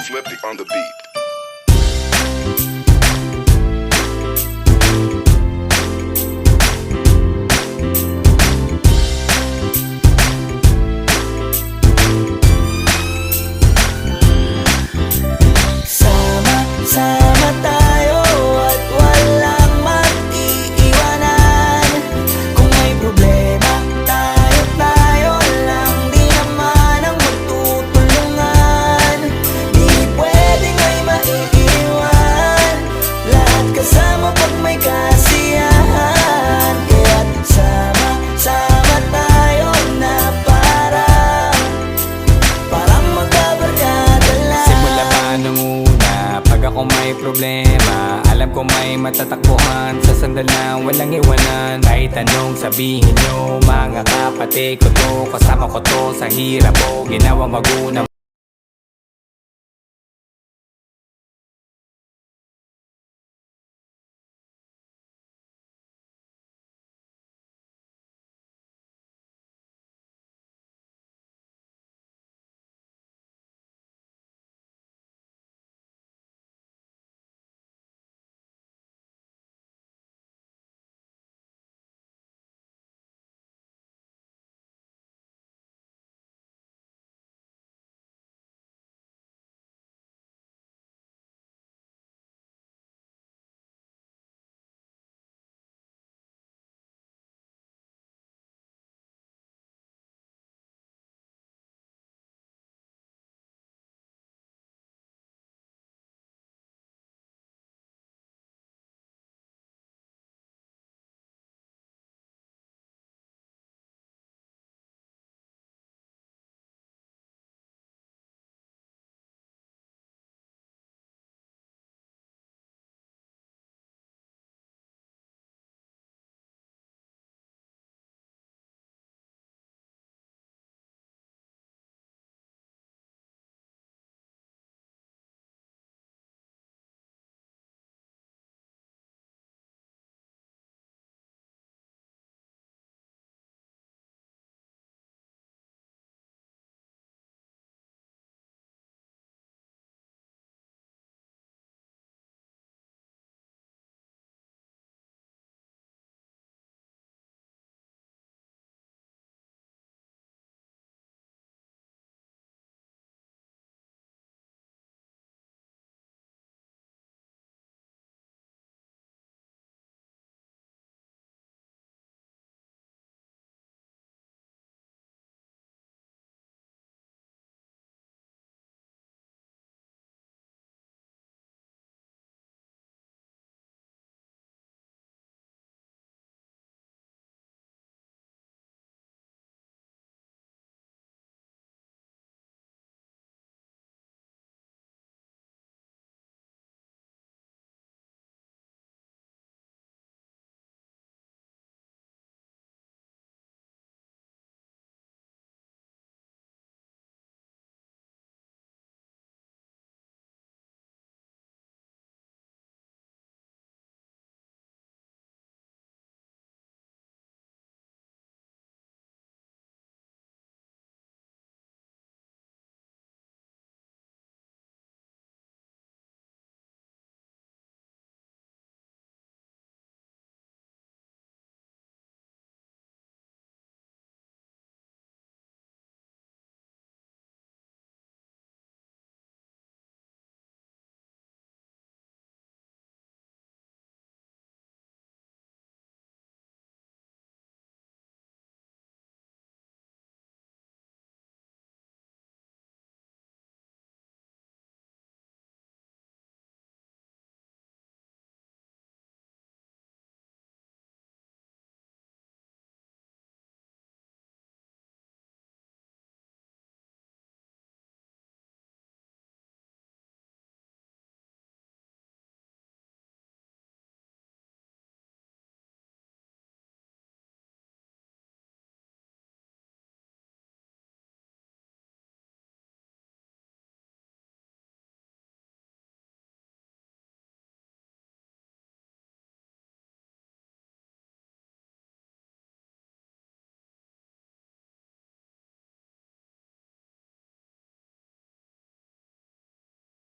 Flippy on the beat. Sama tayo at walang mag-iiwanan. Kung may problema, tayo lang. Di naman ang magtutulungan. Di pwedeng may maiiwan. Lahat kasama pag may kasiyahan. Kaya't sama tayo na parang magkabarkada lang. Simula pa nung una, pag ako may problema, alam ko may matatakbuhan. Sa sandal na walang iwanan. Kahit anong sabihin nyo, mga kapatid ko to, kasama ko to sa hirap ko. Ginawa maguna